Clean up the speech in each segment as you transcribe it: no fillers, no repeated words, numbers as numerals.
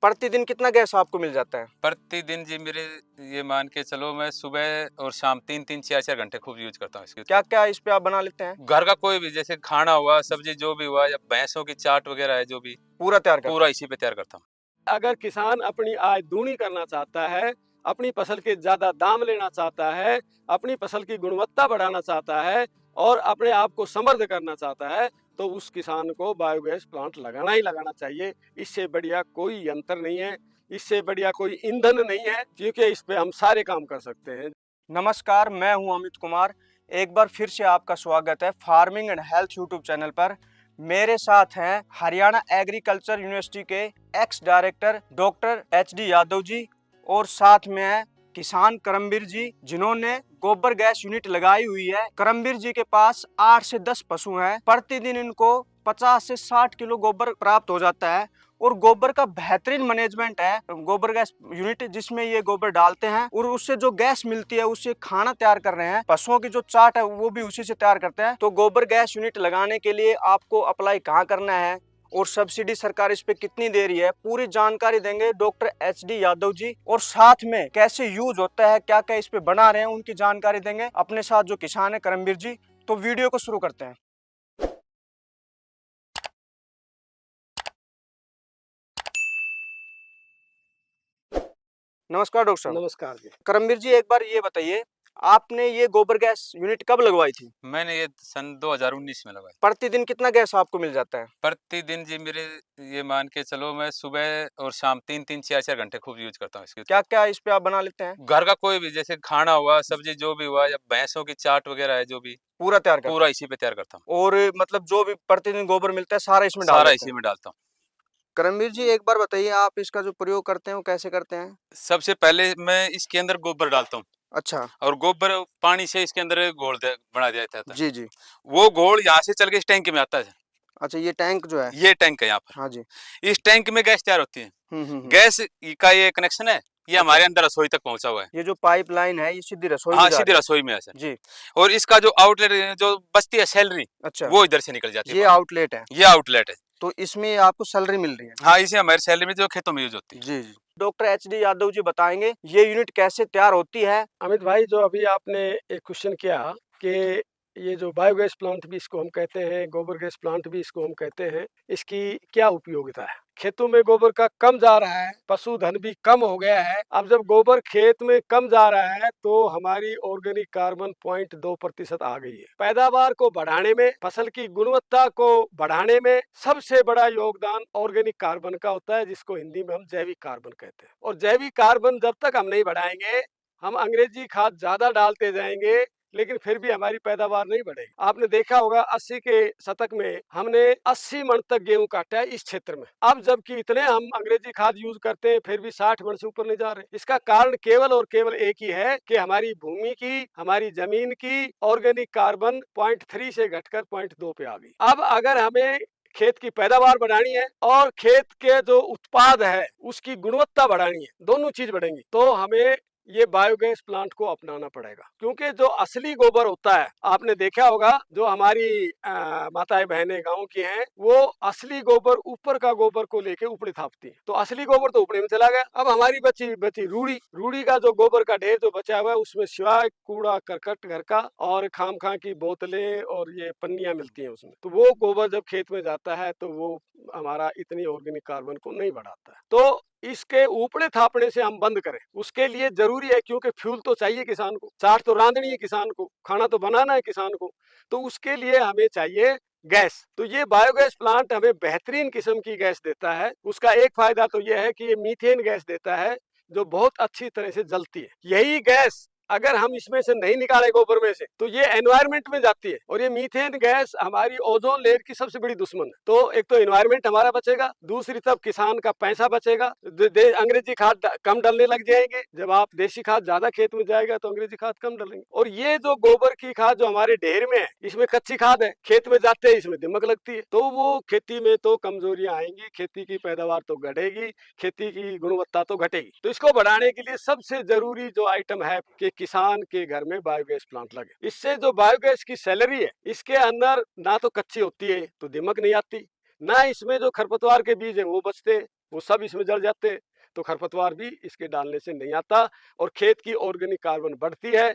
प्रतिदिन कितना गैस आपको मिल जाता है? प्रतिदिन जी मेरे ये मान के चलो, मैं सुबह और शाम 3-3 4-4 घंटे खूब यूज करता हूँ इसकी। क्या क्या इस पे आप बना लेते हैं? घर का कोई भी, जैसे खाना हुआ, सब्जी जो भी हुआ, या भैंसों की चाट वगैरह है, जो भी पूरा तैयार करते पूरा इसी पे तैयार करता हूँ। अगर किसान अपनी आय दूनी करना चाहता है, अपनी फसल के ज़्यादा दाम लेना चाहता है, अपनी फसल की गुणवत्ता बढ़ाना चाहता है और अपने आप को समृद्ध करना चाहता है, तो उस किसान को बायोगैस प्लांट लगाना ही लगाना चाहिए। इससे बढ़िया कोई यंत्र नहीं है, इससे बढ़िया कोई ईंधन नहीं है, क्योंकि इस पे हम सारे काम कर सकते हैं। नमस्कार, मैं हूं अमित कुमार। एक बार फिर से आपका स्वागत है farming and health YouTube channel पर। मेरे साथ हैं हरियाणा एग्रीकल्चर यूनिवर्सिटी के ex director doctor HD Yadav ji, और साथ में है किसान करमबीर जी, जिन्होंने गोबर गैस यूनिट लगाई हुई है। करमबीर जी के पास 8 से 10 पशु हैं। प्रतिदिन इनको 50 से 60 किलो गोबर प्राप्त हो जाता है और गोबर का बेहतरीन मैनेजमेंट है गोबर गैस यूनिट, जिसमें ये गोबर डालते हैं और उससे जो गैस मिलती है उससे खाना तैयार कर रहे हैं। पशुओं की जो चाट है वो भी उसी से तैयार करते हैं। तो गोबर गैस यूनिट लगाने के लिए आपको अप्लाई कहाँ करना है और सब्सिडी सरकार इस पे कितनी दे रही है, पूरी जानकारी देंगे डॉक्टर एचडी यादव जी। और साथ में कैसे यूज होता है, क्या क्या इस पे बना रहे हैं, उनकी जानकारी देंगे अपने साथ जो किसान है करमबीर जी। तो वीडियो को शुरू करते हैं। नमस्कार डॉक्टर साहब। नमस्कार जी। करमबीर जी, एक बार ये बताइए, आपने ये गोबर गैस यूनिट कब लगवाई थी? मैंने ये सन 2019 में लगाई। प्रतिदिन कितना गैस आपको मिल जाता है? प्रतिदिन जी मेरे ये मान के चलो, मैं सुबह और शाम 3-3 4-4 घंटे खूब यूज करता हूँ इसकी। क्या क्या इस पे आप बना लेते हैं? घर का कोई भी, जैसे खाना हुआ, सब्जी जो भी हुआ, या भैंसों की चाट वगैरह है, जो भी पूरा तैयार करते पूरा इसी पे तैयार करता हूँ। हैं और मतलब जो भी प्रतिदिन गोबर मिलता है सारा इसमें डाल सारा देते इसी हैं। में डालता हूँ। करमबीर जी, एक बार बताइए, आप इसका जो प्रयोग करते हैं वो कैसे करते हैं? सबसे पहले मैं इसके अंदर गोबर डालता हूँ, अच्छा। और गोबर पानी से इसके अंदर घोल बना दिया जाता है। जी जी। वो घोल यहाँ से चल के इस टैंक में आता है। अच्छा, ये टैंक जो है? ये टैंक है यहाँ पर। हाँ जी। इस टैंक में गैस तैयार होती है। हम्म। गैस का ये कनेक्शन है, ये अच्छा। हमारे अंदर रसोई तक पहुंचा हुआ है। ये जो पाइपलाइन है ये सीधी रसोई में हाँ, जा सीधे रही है? रसोई में है सर। जी। और इसका जो आउटलेट जो बचती है सैलरी, अच्छा, वो इधर से निकल जाती है ये बाहर। आउटलेट है? ये आउटलेट है। तो इसमें आपको सैलरी मिल रही है? हाँ, इसे हमारी सैलरी में जो खेतों में यूज होती है। जी जी। डॉक्टर एचडी यादव जी बताएंगे ये यूनिट कैसे तैयार होती है। अमित भाई, जो अभी आपने एक क्वेश्चन किया कि ये जो बायोगैस प्लांट भी इसको हम कहते हैं, गोबर गैस प्लांट भी इसको हम कहते हैं, इसकी क्या उपयोगिता है। खेतों में गोबर का कम जा रहा है, पशुधन भी कम हो गया है। अब जब गोबर खेत में कम जा रहा है तो हमारी ऑर्गेनिक कार्बन 0.2% आ गई है। पैदावार को बढ़ाने में, फसल की गुणवत्ता को बढ़ाने में सबसे बड़ा योगदान ऑर्गेनिक कार्बन का होता है, जिसको हिंदी में हम जैविक कार्बन कहते हैं। और जैविक कार्बन जब तक हम नहीं बढ़ाएंगे, हम अंग्रेजी खाद ज्यादा डालते जाएंगे, लेकिन फिर भी हमारी पैदावार नहीं बढ़ेगी। आपने देखा होगा 80 के शतक में हमने 80 मन तक गेहूं काटा है इस क्षेत्र में। अब जबकि इतने हम अंग्रेजी खाद यूज करते हैं, फिर भी 60 मन से ऊपर नहीं जा रहे। इसका कारण केवल और केवल एक ही है कि हमारी भूमि की, हमारी जमीन की ऑर्गेनिक कार्बन 0.3 से घटकर 0.2 पे आ गई। अब अगर हमें खेत की पैदावार बढ़ानी है और खेत के जो उत्पाद है उसकी गुणवत्ता बढ़ानी है, दोनों चीज बढ़ेंगी, तो हमें ये बायोगैस प्लांट को अपनाना पड़ेगा। क्योंकि जो असली गोबर होता है, आपने देखा होगा, जो हमारी माताएं बहनें गांव की हैं, वो असली गोबर, ऊपर का गोबर को लेके ऊपरी थापती हैं। तो असली गोबर तो ऊपरी में चला गया। अब हमारी बची बची रूढ़ी का जो गोबर का ढेर जो बचा हुआ है, उसमें सिवाय कूड़ा करकट घर का और खाम खा की बोतलें और ये पन्नियां मिलती हैं उसमें, तो वो गोबर जब खेत में जाता है तो वो हमारा इतनी ऑर्गेनिक कार्बन को नहीं बढ़ाता है। तो इसके ऊपड़े थापड़े से हम बंद करें, उसके लिए जरूरी है, क्योंकि फ्यूल तो चाहिए किसान को, चाट तो रांधनी है किसान को, खाना तो बनाना है किसान को, तो उसके लिए हमें चाहिए गैस। तो ये बायोगैस प्लांट हमें बेहतरीन किस्म की गैस देता है। उसका एक फायदा तो यह है कि ये मीथेन गैस देता है, जो बहुत अच्छी तरह से जलती है। यही गैस अगर हम इसमें से नहीं निकाले गोबर में से, तो ये एनवायरमेंट में जाती है, और ये मीथेन गैस हमारी ओजोन लेयर की सबसे बड़ी दुश्मन है। तो एक तो एनवायरमेंट हमारा बचेगा, दूसरी तरफ किसान का पैसा बचेगा। अंग्रेजी खाद कम डालने लग जाएंगे। जब आप देसी खाद ज्यादा खेत में जाएगा तो अंग्रेजी खाद कम डालेंगे। और ये जो गोबर की खाद जो हमारे ढेर में है, इसमें कच्ची खाद है, खेत में जाते हैं इसमें दिमक लगती है, तो वो खेती में तो कमजोरियां आएंगी, खेती की पैदावार तो घटेगी, खेती की गुणवत्ता तो घटेगी। तो इसको बढ़ाने के लिए सबसे जरूरी जो आइटम है कि किसान के घर में बायोगैस प्लांट लगे। इससे जो बायोगैस की सैलरी है, इसके अंदर ना तो कच्ची होती है तो दिमक नहीं आती, ना इसमें जो खरपतवार के बीज है वो बचते हैं, वो सब इसमें जल जाते हैं, तो खरपतवार भी इसके डालने से नहीं आता और खेत की ऑर्गेनिक कार्बन बढ़ती है।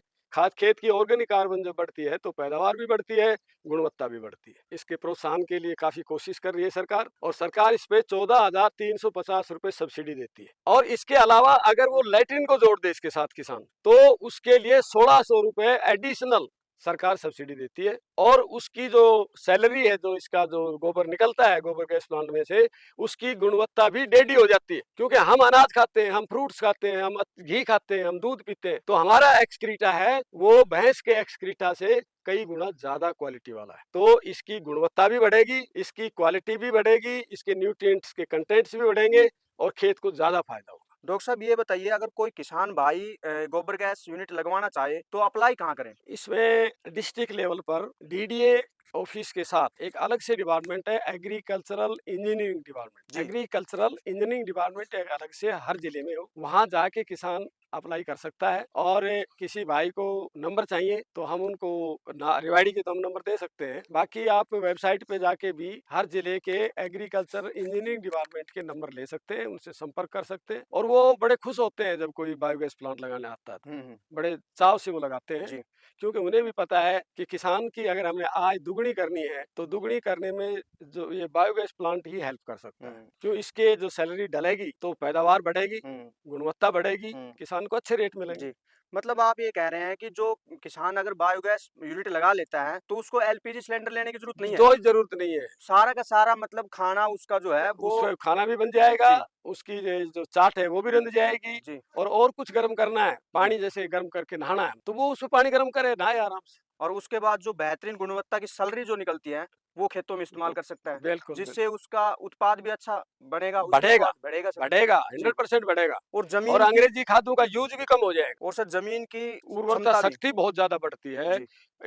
खेत की ऑर्गेनिक कार्बन जब बढ़ती है तो पैदावार भी बढ़ती है, गुणवत्ता भी बढ़ती है। इसके प्रोत्साहन के लिए काफी कोशिश कर रही है सरकार, और सरकार इस पे 14,350 रुपए सब्सिडी देती है। और इसके अलावा अगर वो लैट्रिन को जोड़ दे इसके साथ किसान, तो उसके लिए 1600 रुपए एडिशनल सरकार सब्सिडी देती है। और उसकी जो सैलरी है, जो इसका जो गोबर निकलता है गोबर गैस प्लांट में से, उसकी गुणवत्ता भी डेढ़ी हो जाती है। क्योंकि हम अनाज खाते हैं, हम फ्रूट्स खाते हैं, हम घी खाते हैं, हम दूध पीते हैं, तो हमारा एक्सक्रीटा है वो भैंस के एक्सक्रीटा से कई गुना ज्यादा क्वालिटी वाला है। तो इसकी गुणवत्ता भी बढ़ेगी, इसकी क्वालिटी भी बढ़ेगी, इसके न्यूट्रिएंट्स के कंटेंट्स भी बढ़ेंगे और खेत को ज्यादा फायदा होगा। डॉक्टर साहब ये बताइए, अगर कोई किसान भाई गोबर गैस यूनिट लगवाना चाहे तो अप्लाई कहाँ करें? इसमें डिस्ट्रिक्ट लेवल पर डीडीए ऑफिस के साथ एक अलग से डिपार्टमेंट है, एग्रीकल्चरल इंजीनियरिंग डिपार्टमेंट। जी। एग्रीकल्चरल इंजीनियरिंग डिपार्टमेंट एक अलग से हर जिले में हो, वहाँ जाके किसान अप्लाई कर सकता है। और किसी भाई को नंबर चाहिए तो हम उनको रिवाड़ी के तो हम नंबर दे सकते हैं, बाकी आप वेबसाइट पे जाके भी हर जिले के एग्रीकल्चर इंजीनियरिंग डिपार्टमेंट के नंबर ले सकते हैं, उनसे संपर्क कर सकते हैं। और वो बड़े खुश होते हैं जब कोई बायोगैस प्लांट लगाने आता है, बड़े चाव से वो लगाते हैं, क्योंकि उन्हें भी पता है कि किसान की अगर हमें आय दुगनी करनी है तो दुगनी करने में जो ये बायोगैस प्लांट ही हेल्प कर सकता है। जो इसके जो सैलरी डलेगी तो पैदावार बढ़ेगी, गुणवत्ता बढ़ेगी, किसान को अच्छे रेट मिलेंगे। मतलब आप ये कह रहे हैं कि जो किसान अगर बायोगैस यूनिट लगा लेता है तो उसको एलपीजी सिलेंडर लेने की जरूरत नहीं है? कोई जरूरत नहीं है, सारा का सारा मतलब खाना उसका जो है वो उसका खाना भी बन जाएगा, उसकी जो चाट है वो भी रंध जाएगी। और कुछ गर्म करना है, पानी जैसे गर्म करके नहाना है, तो वो उसमें पानी गर्म करे, नहाए आराम से। और उसके बाद जो बेहतरीन गुणवत्ता की सैलरी जो निकलती है वो खेतों में इस्तेमाल कर सकता है, बिल्कुल, जिससे उसका उत्पाद भी अच्छा बढ़ेगा, बढ़ेगा, बढ़ेगा, बढ़ेगा, 100% बढ़ेगा। और जमीन और अंग्रेजी खादों का यूज भी कम हो जाएगा, और सर जमीन की उर्वरता शक्ति बहुत ज्यादा बढ़ती है।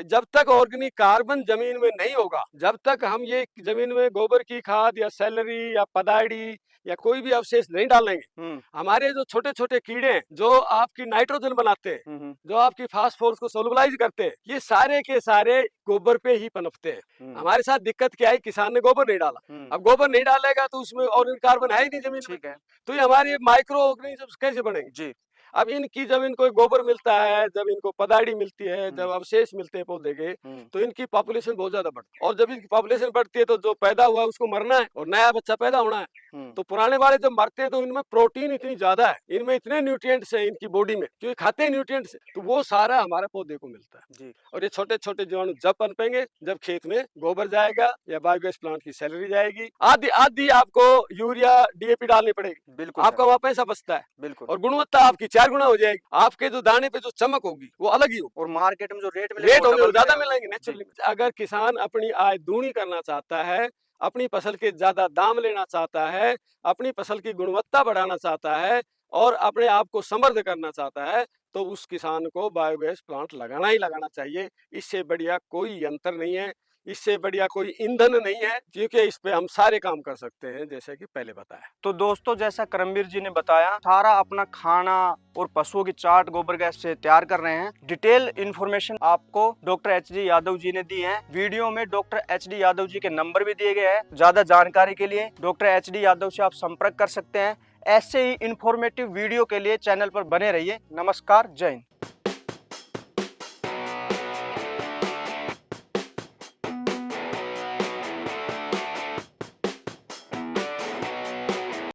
जब तक ऑर्गेनिक कार्बन जमीन में नहीं होगा, जब तक हम ये जमीन में गोबर की खाद या सैलरी या पदाड़ी या कोई भी अवशेष नहीं डालेंगे, हमारे जो छोटे छोटे कीड़े हैं जो आपकी नाइट्रोजन बनाते हैं, जो आपकी फास्फोरस को सोलबलाइज करते हैं, ये सारे के सारे गोबर पे ही पनपते हैं। हमारे साथ दिक्कत क्या है, किसान ने गोबर नहीं डाला, अब गोबर नहीं डालेगा तो उसमें ऑर्गेनिक कार्बन है ही नहीं जमीन में, तो ये हमारे माइक्रो ऑर्गेनिज्म कैसे बनेंगे जी। अब इनकी जब इनको गोबर मिलता है, जब इनको पदाड़ी मिलती है, जब अवशेष मिलते हैं पौधे के, तो इनकी पॉपुलेशन बहुत ज्यादा बढ़ती है। और जब इनकी पॉपुलेशन बढ़ती है तो जो पैदा हुआ है उसको मरना है और नया बच्चा पैदा होना है। तो पुराने वाले जब मरते हैं तो इनमें प्रोटीन इतनी ज्यादा है, इनमें इतने न्यूट्रिएंट्स हैं इनकी बॉडी में, क्योंकि खाते हैं न्यूट्रिएंट्स, तो वो सारा हमारे पौधे को मिलता है जी। और ये छोटे छोटे जीवाणु जब पनपेंगे, जब खेत में गोबर जाएगा या बायोगैस प्लांट की सैलरी जाएगी, आधी आधी आपको यूरिया डीएपी डालनी पड़ेगी, बिल्कुल आपका वहाँ पैसा बचता है, बिल्कुल। और गुणवत्ता आपकी 4 गुना हो जाएगी, आपके जो दाने पे जो चमक होगी वो अलग ही होगी, और मार्केट में जो रेट होंगे वो ज्यादा मिलेंगे नेचुरली। अगर किसान अपनी आय दूनी करना चाहता है, अपनी फसल के ज्यादा दाम लेना चाहता है, अपनी फसल की गुणवत्ता बढ़ाना चाहता है और अपने आप को समृद्ध करना चाहता है, तो उस किसान को बायोगैस प्लांट लगाना ही लगाना चाहिए। इससे बढ़िया कोई यंत्र नहीं है, इससे बढ़िया कोई ईंधन नहीं है, क्योंकि इस पे हम सारे काम कर सकते हैं जैसे कि पहले बताया। तो दोस्तों, जैसा करमवीर जी ने बताया, सारा अपना खाना और पशुओं की चाट गोबर गैस से तैयार कर रहे हैं। डिटेल इन्फॉर्मेशन आपको डॉक्टर एचडी यादव जी ने दी है। वीडियो में डॉक्टर एचडी यादव जी के नंबर भी दिए गए हैं। ज्यादा जानकारी के लिए डॉक्टर एचडी यादव से आप संपर्क कर सकते हैं। ऐसे ही इंफॉर्मेटिव वीडियो के लिए चैनल पर बने रहिए। नमस्कार, जय हिंद।